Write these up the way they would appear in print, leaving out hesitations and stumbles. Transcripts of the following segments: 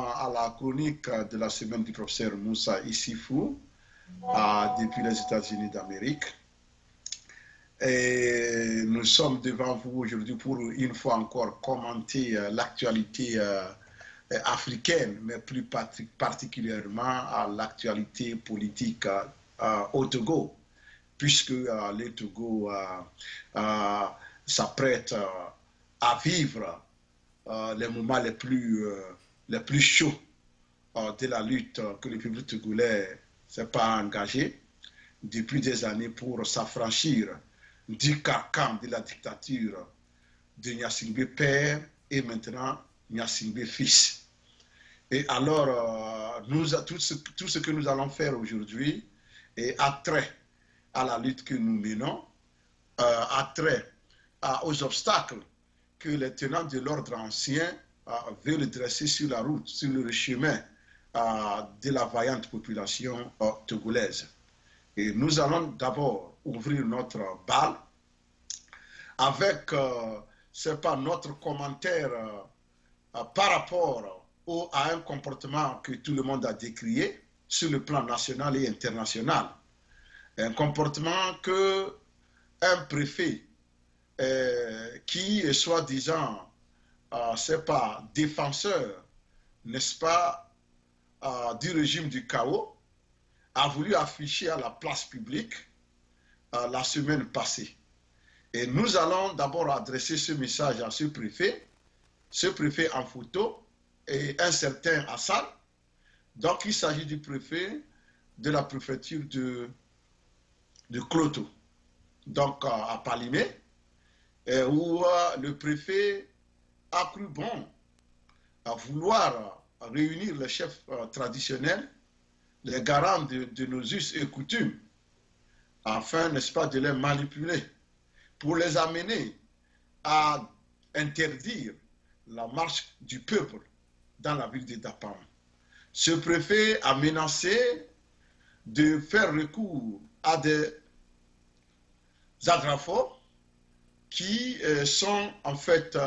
à la chronique de la semaine du professeur Moussa Issifou depuis les États-Unis d'Amérique. Et nous sommes devant vous aujourd'hui pour une fois encore commenter l'actualité africaine, mais plus particulièrement l'actualité politique au Togo, puisque le Togo s'apprête à vivre les moments les plus chauds de la lutte que le peuple togolais s'est pas engagé depuis des années pour s'affranchir du carcan de la dictature de Gnassingbé père et maintenant Gnassingbé fils. Et alors, tout ce que nous allons faire aujourd'hui a trait à la lutte que nous menons, a trait aux obstacles que les tenants de l'ordre ancien veulent dresser sur la route, sur le chemin de la vaillante population togolaise. Et nous allons d'abord ouvrir notre bal avec, c'est pas notre commentaire par rapport à un comportement que tout le monde a décrié sur le plan national et international. Un comportement que un préfet qui est soi-disant, c'est pas défenseur, n'est-ce pas, du régime du chaos, a voulu afficher à la place publique la semaine passée. Et nous allons d'abord adresser ce message à ce préfet en photo, et un certain Hassan. Donc il s'agit du préfet de la préfecture de Kloto, donc à Palimé, où le préfet a cru bon à vouloir réunir les chefs traditionnels, les garants de nos us et coutumes, afin, n'est-ce pas, de les manipuler, pour les amener à interdire la marche du peuple dans la ville de Dapam. Ce préfet a menacé de faire recours à des agrafos qui sont en fait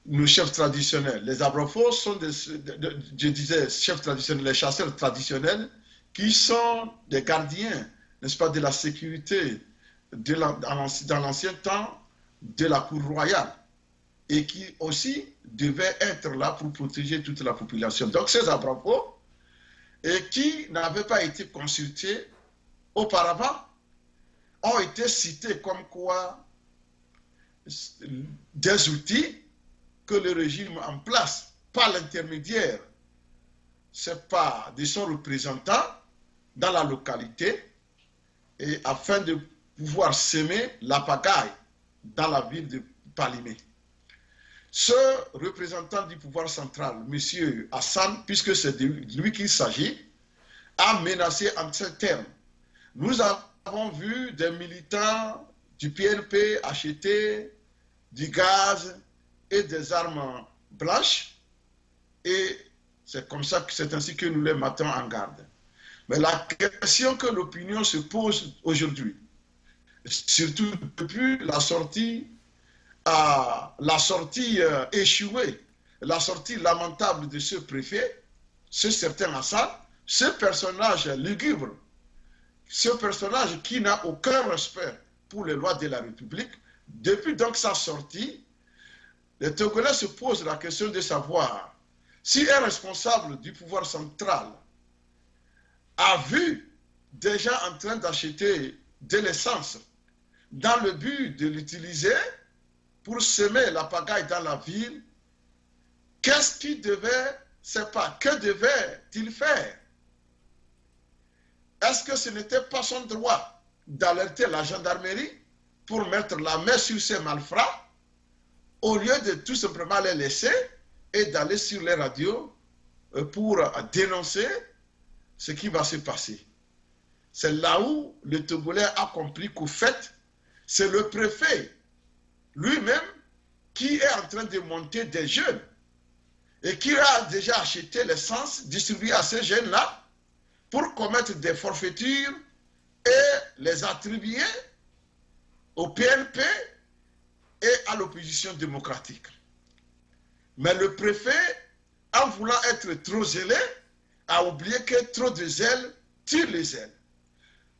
nos chefs traditionnels. Les agrafos sont je disais chefs traditionnels, les chasseurs traditionnels qui sont des gardiens, n'est-ce pas, de la sécurité dans l'ancien temps de la cour royale et qui aussi devaient être là pour protéger toute la population. Donc ces agrafos qui n'avaient pas été consultés auparavant ont été cités comme quoi des outils que le régime en place, par l'intermédiaire, c'est pas de son représentant dans la localité, et afin de pouvoir semer la pagaille dans la ville de Palimé. Ce représentant du pouvoir central, M. Hassan, puisque c'est de lui qu'il s'agit, a menacé en ces termes. Nous avons vu des militants du PNP acheter du gaz et des armes blanches, et c'est comme ça que c'est ainsi que nous les mettons en garde. Mais la question que l'opinion se pose aujourd'hui, surtout depuis la sortie échouée, la sortie lamentable de ce préfet, ce certain Hassan, ce personnage lugubre, ce personnage qui n'a aucun respect pour les lois de la République, depuis donc sa sortie, les Togolais se posent la question de savoir si un responsable du pouvoir central a vu des gens en train d'acheter de l'essence dans le but de l'utiliser pour semer la pagaille dans la ville, qu'est-ce qu'il devait, c'est pas, que devait-il faire? Est-ce que ce n'était pas son droit d'alerter la gendarmerie pour mettre la main sur ces malfrats au lieu de tout simplement les laisser et d'aller sur les radios pour dénoncer ce qui va se passer? C'est là où le Togolais a compris qu'au fait, c'est le préfet lui-même qui est en train de monter des jeunes et qui a déjà acheté l'essence distribuée à ces jeunes-là pour commettre des forfaitures et les attribuer au PNP et à l'opposition démocratique. Mais le préfet, en voulant être trop zélé, a oublié que trop de zèle tire les ailes.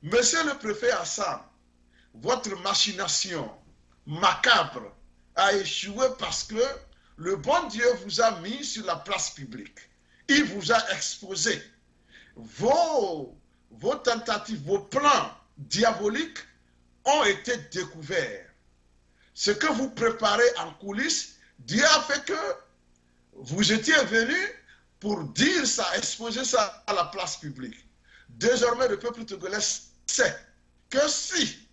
Monsieur le préfet Hassan, votre machination macabre a échoué parce que le bon Dieu vous a mis sur la place publique. Il vous a exposé. Vos tentatives, vos plans diaboliques ont été découverts. Ce que vous préparez en coulisses, Dieu a fait que vous étiez venu pour dire ça, exposer ça à la place publique. Désormais, le peuple togolais sait que si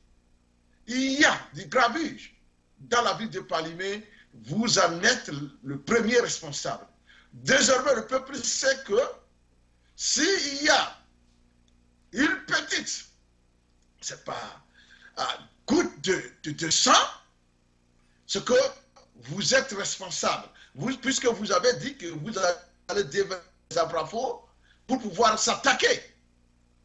il y a du grabuge dans la ville de Palimé, vous en êtes le premier responsable. Désormais, le peuple sait que s'il y a une petite, c'est pas goutte de sang, c'est que vous êtes responsable. Puisque vous avez dit que vous allez déverser les abrafos pour pouvoir s'attaquer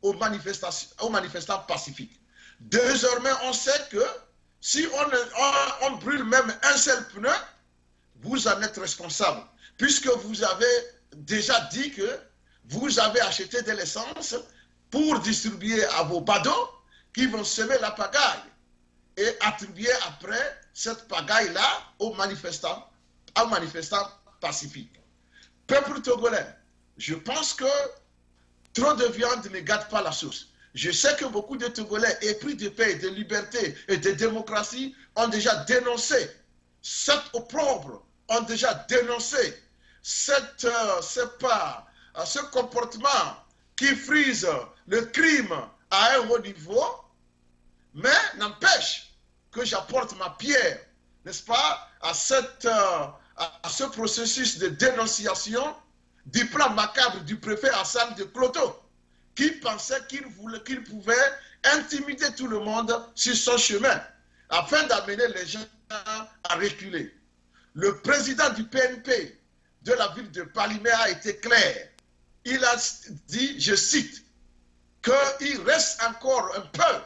aux manifestants pacifiques. Désormais, on sait que si on brûle même un seul pneu, vous en êtes responsable. Puisque vous avez déjà dit que vous avez acheté de l'essence pour distribuer à vos badauds qui vont semer la pagaille et attribuer après cette pagaille-là aux manifestants pacifiques. Peuple togolais, je pense que trop de viande ne gâte pas la sauce. Je sais que beaucoup de Togolais épris de paix, de liberté et de démocratie ont déjà dénoncé cet opprobre, ont déjà dénoncé ce comportement qui frise le crime à un haut niveau, mais n'empêche que j'apporte ma pierre, n'est-ce pas, à ce processus de dénonciation du plan macabre du préfet Hassan de Kloto, qui pensait qu'il pouvait intimider tout le monde sur son chemin, afin d'amener les gens à reculer. Le président du PNP de la ville de Palimé a été clair. Il a dit, je cite, qu'il reste encore un peu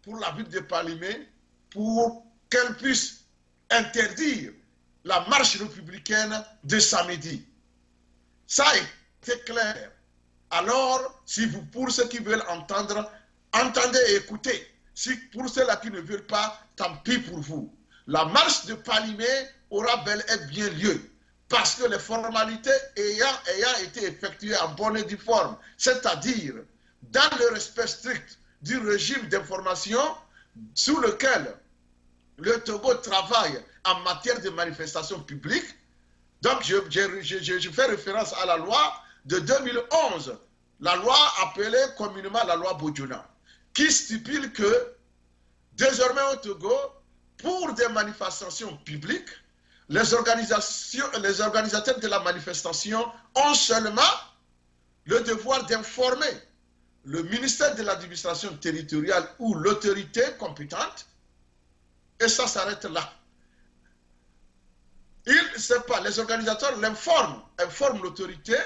pour la ville de Palimé pour qu'elle puisse interdire la marche républicaine de samedi. Ça a été clair. Alors, pour ceux qui veulent entendre, entendez et écoutez. Pour ceux-là qui ne veulent pas, tant pis pour vous. La marche de Palimé aura bel et bien lieu, parce que les formalités ayant été effectuées en bonne et due forme, c'est-à-dire dans le respect strict du régime d'information sous lequel le Togo travaille en matière de manifestation publique. Donc, je fais référence à la loi de 2011, la loi appelée communément la loi Bodjona, qui stipule que désormais au Togo, pour des manifestations publiques, les organisateurs de la manifestation ont seulement le devoir d'informer le ministère de l'administration territoriale ou l'autorité compétente, et ça s'arrête là. Les organisateurs informent l'autorité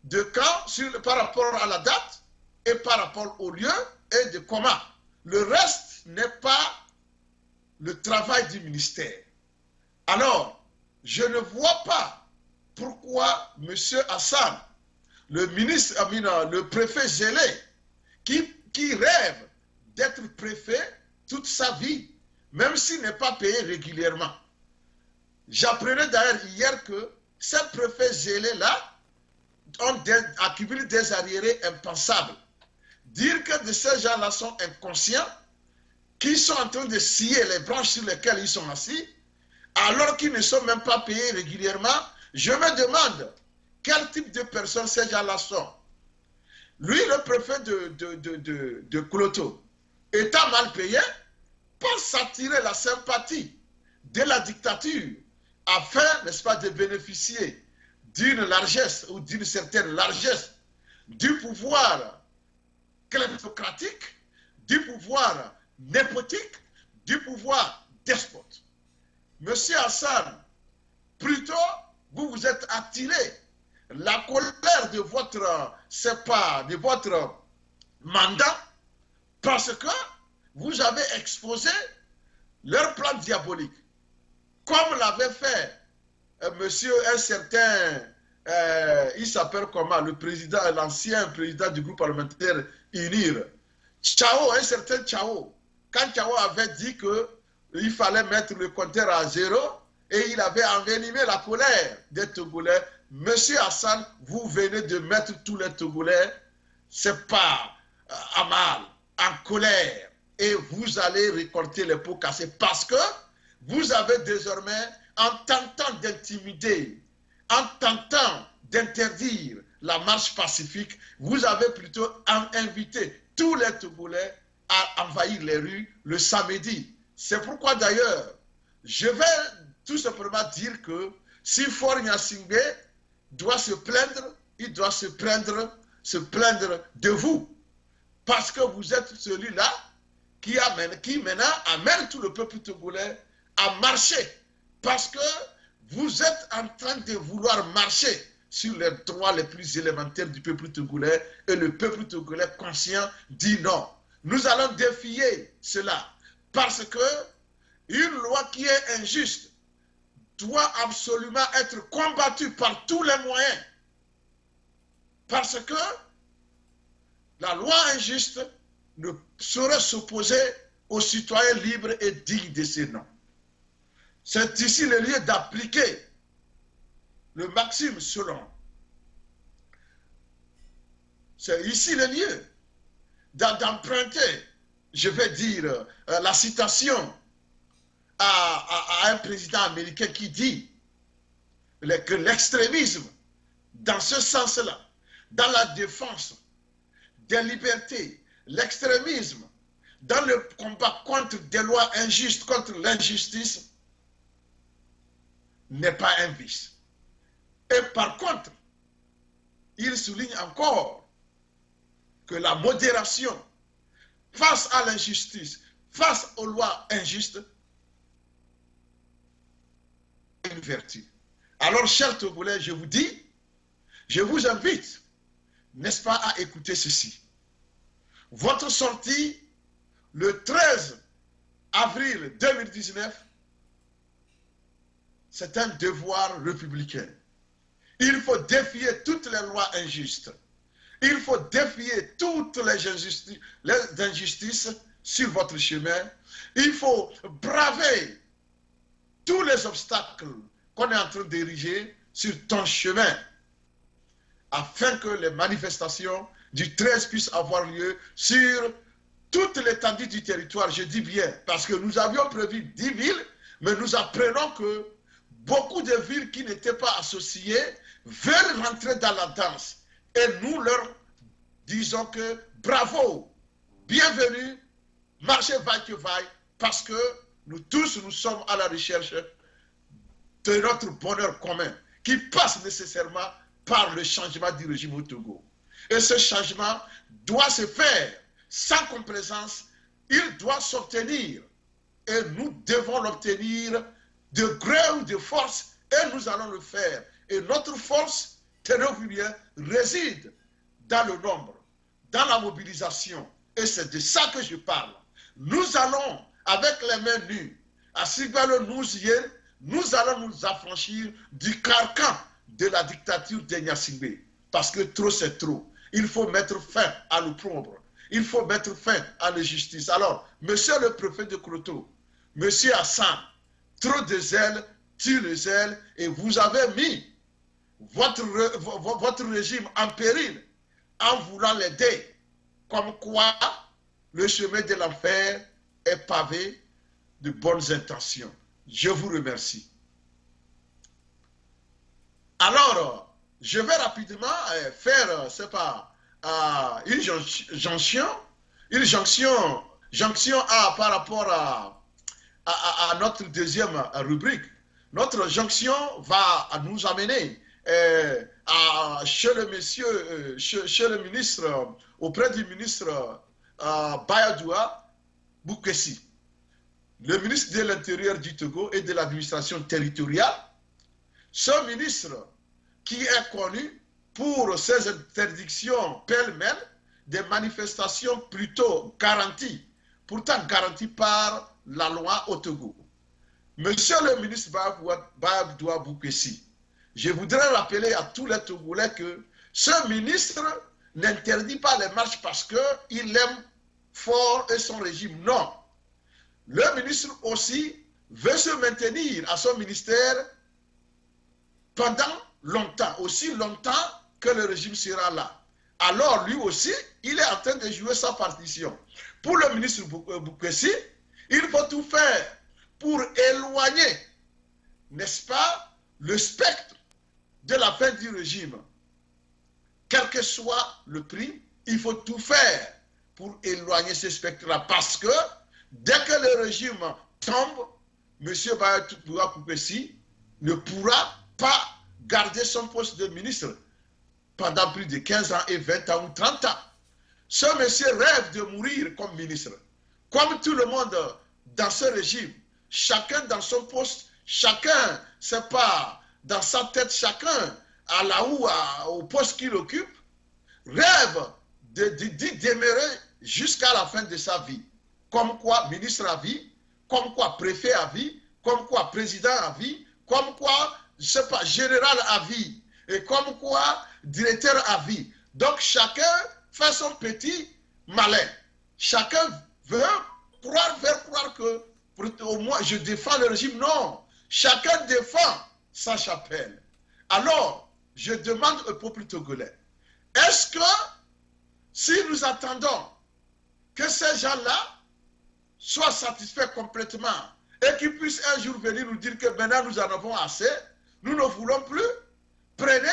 de quand, par rapport à la date et par rapport au lieu et de comment. Le reste n'est pas le travail du ministère. Alors, je ne vois pas pourquoi M. Hassan, le préfet Zélé, qui rêve d'être préfet toute sa vie, même s'il n'est pas payé régulièrement. J'apprenais d'ailleurs hier que ces préfets Zélé-là ont accumulé des arriérés impensables. Dire que ces gens-là sont inconscients, qu'ils sont en train de scier les branches sur lesquelles ils sont assis, alors qu'ils ne sont même pas payés régulièrement, je me demande quel type de personnes ces gens-là sont. Lui, le préfet de Kloto, étant mal payé, pense s'attirer la sympathie de la dictature afin, n'est-ce pas, de bénéficier d'une largesse ou d'une certaine largesse du pouvoir kleptocratique, du pouvoir népotique, du pouvoir despote. Monsieur Hassan, plutôt, vous vous êtes attiré la colère de votre mandat parce que vous avez exposé leur plan diabolique, comme l'avait fait monsieur, un certain, il s'appelle comment, le président, l'ancien président du groupe parlementaire UNIR, Chao, un certain Chao, quand Chao avait dit qu'il fallait mettre le compteur à 0 et il avait envenimé la colère des Togolais, monsieur Hassan, vous venez de mettre tous les Togolais, c'est pas à mal, en colère, et vous allez récolter les pots cassés parce que vous avez désormais, en tentant d'intimider, en tentant d'interdire la marche pacifique, vous avez plutôt invité tous les Togolais à envahir les rues le samedi. C'est pourquoi d'ailleurs, je vais tout simplement dire que si Faure Gnassingbé doit se plaindre, il doit se plaindre de vous. Parce que vous êtes celui-là qui maintenant amène tout le peuple togolais à marcher. Parce que vous êtes en train de vouloir marcher sur les droits les plus élémentaires du peuple togolais et le peuple togolais conscient dit non. Nous allons défier cela parce que une loi qui est injuste doit absolument être combattue par tous les moyens. Parce que la loi injuste ne saurait s'opposer aux citoyens libres et dignes de ces noms. C'est ici le lieu d'appliquer le maxime selon. C'est ici le lieu d'emprunter, je vais dire, la citation à un président américain qui dit que l'extrémisme, dans ce sens-là, dans la défense des libertés, l'extrémisme, dans le combat contre des lois injustes, contre l'injustice, n'est pas un vice. Et par contre, il souligne encore que la modération face à l'injustice, face aux lois injustes, est une vertu. Alors, chers Togolais, je vous dis, je vous invite, n'est-ce pas, à écouter ceci. Votre sortie le 13 avril 2019, c'est un devoir républicain. Il faut défier toutes les lois injustes. Il faut défier toutes les injustices sur votre chemin. Il faut braver tous les obstacles qu'on est en train d'ériger sur ton chemin afin que les manifestations du 13 puissent avoir lieu sur toute l'étendue du territoire. Je dis bien, parce que nous avions prévu 10 villes, mais nous apprenons que beaucoup de villes qui n'étaient pas associées veulent rentrer dans la danse. Et nous leur disons que bravo, bienvenue, marchez vaille que vaille, parce que nous tous, nous sommes à la recherche de notre bonheur commun, qui passe nécessairement par le changement du régime au Togo. Et ce changement doit se faire sans complaisance, il doit s'obtenir. Et nous devons l'obtenir de gré ou de force, et nous allons le faire. Et notre force, tenez-vous bien, réside dans le nombre, dans la mobilisation. Et c'est de ça que je parle. Nous allons, avec les mains nues, à Sigalo-Nouzien, nous allons nous affranchir du carcan de la dictature de Gnassingbé. Parce que trop, c'est trop. Il faut mettre fin à l'opprobre. Il faut mettre fin à l'injustice. Alors, monsieur le préfet de Kroto, monsieur Hassan, trop de zèle tue le zèle et vous avez mis votre régime en péril en voulant l'aider. Comme quoi, le chemin de l'enfer est pavé de bonnes intentions. Je vous remercie. Alors, je vais rapidement faire, c'est pas, une jonction par rapport à notre deuxième rubrique. Notre jonction va nous amener chez le monsieur, chez le ministre, auprès du ministre Bayadoua Boukessi, le ministre de l'Intérieur du Togo et de l'administration territoriale. Ce ministre qui est connu pour ses interdictions pêle-mêle des manifestations plutôt garanties, pourtant garanties par la loi au Togo. Monsieur le ministre Badoua Boukessi, je voudrais rappeler à tous les Togolais que ce ministre n'interdit pas les marches parce qu'il aime fort et son régime. Non. Le ministre aussi veut se maintenir à son ministère pendant longtemps, aussi longtemps que le régime sera là. Alors lui aussi, il est en train de jouer sa partition. Pour le ministre Boukessi, il faut tout faire pour éloigner, n'est-ce pas, le spectre de la fin du régime. Quel que soit le prix, il faut tout faire pour éloigner ce spectre-là. Parce que dès que le régime tombe, M. Badoua Boukessi ne pourra pas garder son poste de ministre pendant plus de 15 ans et 20 ans ou 30 ans. Ce monsieur rêve de mourir comme ministre. Comme tout le monde dans ce régime, chacun dans son poste, chacun, c'est pas dans sa tête, chacun à là où, au poste qu'il occupe, rêve d'y demeurer jusqu'à la fin de sa vie. Comme quoi ministre à vie, comme quoi préfet à vie, comme quoi président à vie, comme quoi, je sais pas, général à vie, et comme quoi directeur à vie. Donc chacun fait son petit malin. Chacun veut faire croire que au moins je défends le régime. Non, chacun défend sa chapelle. Alors, je demande au peuple togolais, est-ce que si nous attendons que ces gens-là soient satisfaits complètement et qu'ils puissent un jour venir nous dire que maintenant nous en avons assez, nous ne voulons plus, prenez,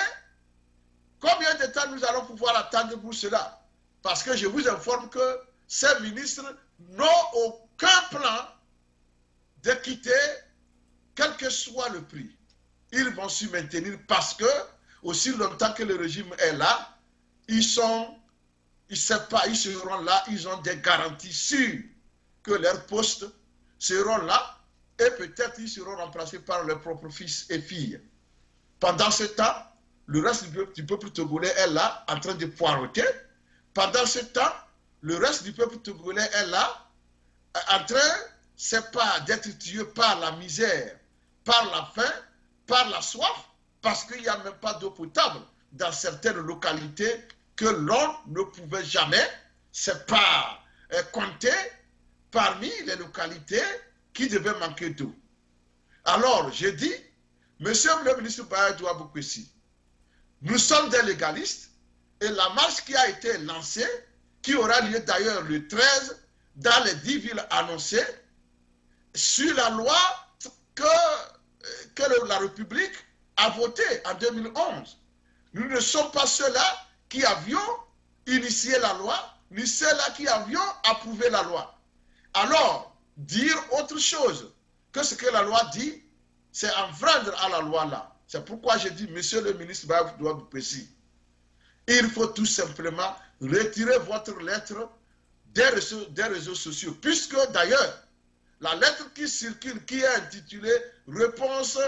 combien de temps nous allons pouvoir attendre pour cela? Parce que je vous informe que ces ministres n'ont aucun plan de quitter, quel que soit le prix. Ils vont s'y maintenir parce que, aussi longtemps que le régime est là, ils seront là, ils ont des garanties sûres que leurs postes seront là et peut-être ils seront remplacés par leurs propres fils et filles. Pendant ce temps, le reste du peuple togolais est là en train de poireauter. Pendant ce temps, le reste du peuple togolais est là en train, c'est pas d'être tué par la misère, par la faim, par la soif, parce qu'il n'y a même pas d'eau potable dans certaines localités que l'on ne pouvait jamais, c'est pas compté parmi les localités qui devaient manquer d'eau. Alors, j'ai dit, monsieur le ministre Badoua Boukessi, nous sommes des légalistes et la marche qui a été lancée, qui aura lieu d'ailleurs le 13 dans les 10 villes annoncées, sur la loi que la République a votée en 2011. Nous ne sommes pas ceux-là qui avions initié la loi, ni ceux-là qui avions approuvé la loi. Alors, dire autre chose que ce que la loi dit, c'est enfreindre à la loi là. C'est pourquoi je dis, monsieur le ministre Badoua Boukessi, il faut tout simplement retirer votre lettre des réseaux sociaux. Puisque d'ailleurs, la lettre qui circule, qui est intitulée réponse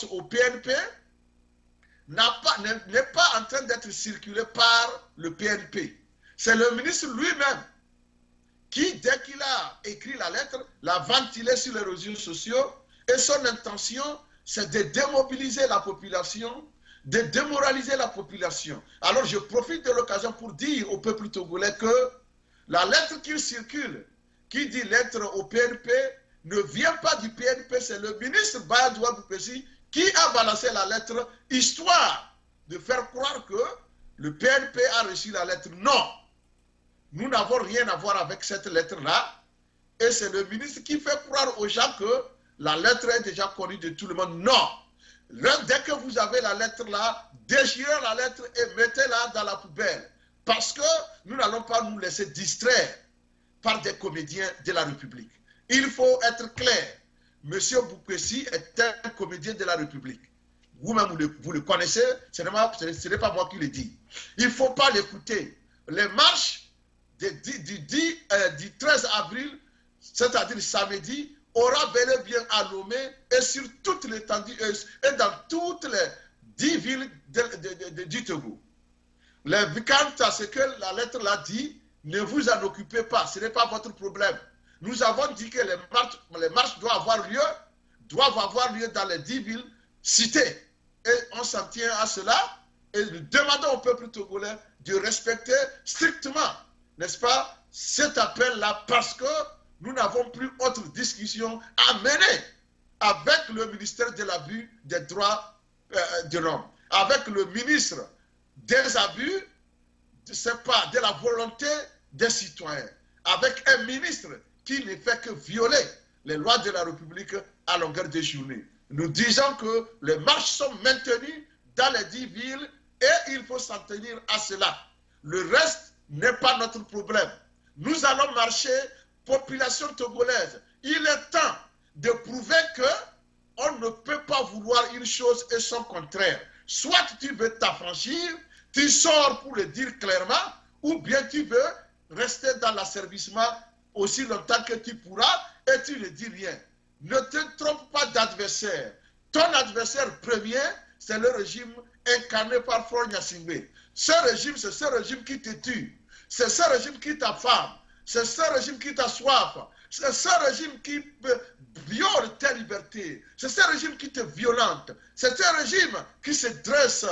au PNP, n'est pas en train d'être circulée par le PNP. C'est le ministre lui-même qui, dès qu'il a écrit la lettre, l'a ventilée sur les réseaux sociaux et son intention, c'est de démobiliser la population, de démoraliser la population. Alors je profite de l'occasion pour dire au peuple togolais que la lettre qui circule, qui dit lettre au PNP, ne vient pas du PNP, c'est le ministre Badoua Boukessi qui a balancé la lettre, histoire de faire croire que le PNP a reçu la lettre. Non, nous n'avons rien à voir avec cette lettre-là, et c'est le ministre qui fait croire aux gens que la lettre est déjà connue de tout le monde. Non, dès que vous avez la lettre là, déchirez la lettre et mettez-la dans la poubelle. Parce que nous n'allons pas nous laisser distraire par des comédiens de la République. Il faut être clair. Monsieur Boukessi est un comédien de la République. Vous-même, vous le connaissez, ce n'est pas moi qui le dis. Il ne faut pas l'écouter. Les marches du 13 avril, c'est-à-dire samedi, aura bel et bien à Lomé et sur toute l'étendue et dans toutes les 10 villes du Togo. Quant à ce que la lettre l'a dit, ne vous en occupez pas, ce n'est pas votre problème. nous avons dit que les marches doivent avoir lieu dans les 10 villes citées. Et on s'en tient à cela. Et nous demandons au peuple togolais de respecter strictement, n'est-ce pas, cet appel-là, parce que nous n'avons plus autre discussion à mener avec le ministère de l'abus des droits de l'homme, avec le ministre des abus, de la volonté des citoyens, avec un ministre qui ne fait que violer les lois de la République à longueur de journée. Nous disons que les marches sont maintenues dans les 10 villes et il faut s'en tenir à cela. Le reste n'est pas notre problème. Nous allons marcher, population togolaise. Il est temps de prouver que on ne peut pas vouloir une chose et son contraire. Soit tu veux t'affranchir, tu sors pour le dire clairement, ou bien tu veux rester dans l'asservissement aussi longtemps que tu pourras et tu ne dis rien. Ne te trompe pas d'adversaire. Ton adversaire premier, c'est le régime incarné par Faure Gnassingbé. Ce régime, c'est ce régime qui te tue. C'est ce régime qui t'affame. C'est ce régime qui t'a soif. C'est ce régime qui viole tes libertés. C'est ce régime qui te violente. C'est ce régime qui se dresse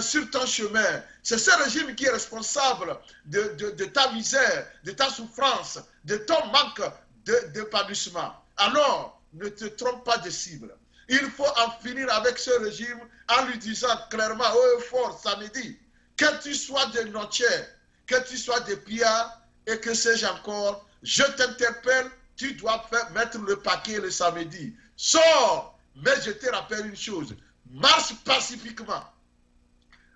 sur ton chemin. C'est ce régime qui est responsable de ta misère, de ta souffrance, de ton manque d'épanouissement. Alors, ne te trompe pas de cible. Il faut en finir avec ce régime en lui disant clairement, haut et fort, samedi, que tu sois de Notier, que tu sois de Pia, et que sais-je encore, je t'interpelle, tu dois mettre le paquet le samedi. Sors, mais je te rappelle une chose, marche pacifiquement.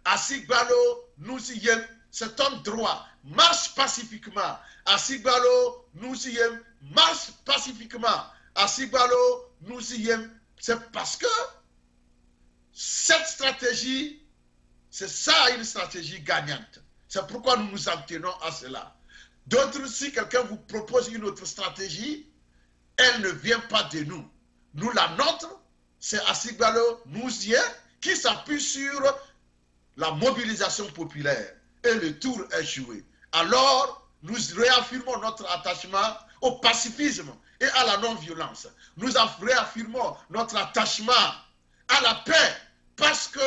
À Sigbalo, nous y sommes, c'est ton droit. Marche pacifiquement. À Sigbalo, nous y sommes, marche pacifiquement. À Sigbalo, nous y sommes. C'est parce que cette stratégie, c'est ça une stratégie gagnante. C'est pourquoi nous nous en tenons à cela. D'autres, si quelqu'un vous propose une autre stratégie, elle ne vient pas de nous. Nous, la nôtre, c'est Asigbalo Nouzien qui s'appuie sur la mobilisation populaire. Et le tour est joué. Alors, nous réaffirmons notre attachement au pacifisme et à la non-violence. Nous réaffirmons notre attachement à la paix parce que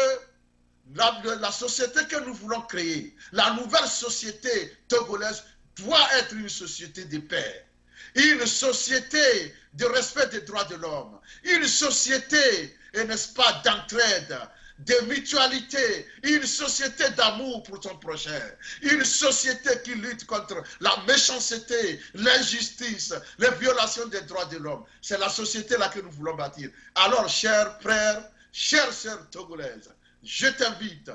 la société que nous voulons créer, la nouvelle société togolaise doit être une société de paix, une société de respect des droits de l'homme, une société, n'est-ce pas, d'entraide, de mutualité, une société d'amour pour son prochain, une société qui lutte contre la méchanceté, l'injustice, les violations des droits de l'homme. C'est la société là que nous voulons bâtir. Alors, chers frères, chères sœurs togolaises, je t'invite,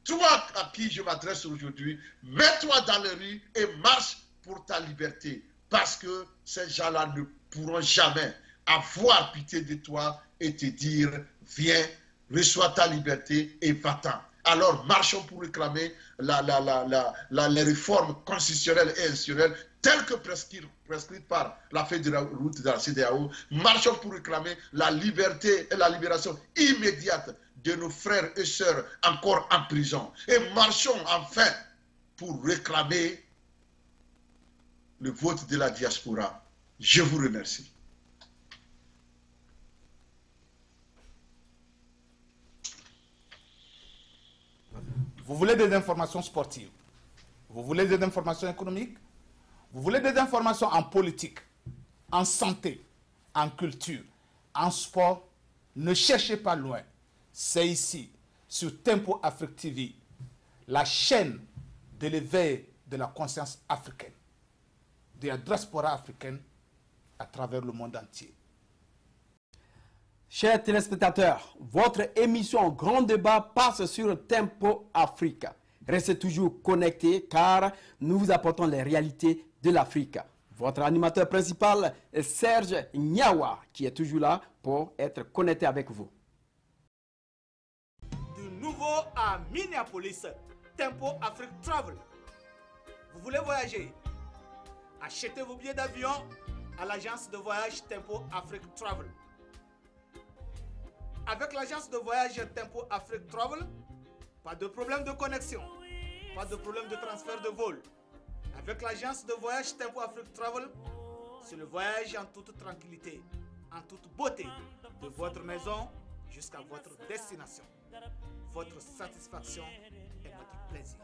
toi à qui je m'adresse aujourd'hui, mets-toi dans les rues et marche pour ta liberté. Parce que ces gens-là ne pourront jamais avoir pitié de toi et te dire, viens, reçois ta liberté et va-t'en. Alors marchons pour réclamer les réformes constitutionnelles et institutionnelles telles que prescrites par la feuille de route de la CEDEAO. Marchons pour réclamer la liberté et la libération immédiate de nos frères et sœurs encore en prison. Et marchons enfin pour réclamer le vote de la diaspora. Je vous remercie. Vous voulez des informations sportives, vous voulez des informations économiques, vous voulez des informations en politique, en santé, en culture, en sport, ne cherchez pas loin. C'est ici, sur Tempo Afrique TV, la chaîne de l'éveil de la conscience africaine, de la diaspora africaine à travers le monde entier. Chers téléspectateurs, votre émission Grand Débat passe sur Tempo Africa. Restez toujours connectés car nous vous apportons les réalités de l'Afrique. Votre animateur principal est Serge Nyawa qui est toujours là pour être connecté avec vous. Du nouveau à Minneapolis, Tempo Afrique Travel. Vous voulez voyager? Achetez vos billets d'avion à l'agence de voyage Tempo Afrique Travel. Avec l'agence de voyage Tempo Afrique Travel, pas de problème de connexion, pas de problème de transfert de vol. Avec l'agence de voyage Tempo Afrique Travel, C'est le voyage en toute tranquillité, en toute beauté, de votre maison jusqu'à votre destination. Votre satisfaction est notre plaisir.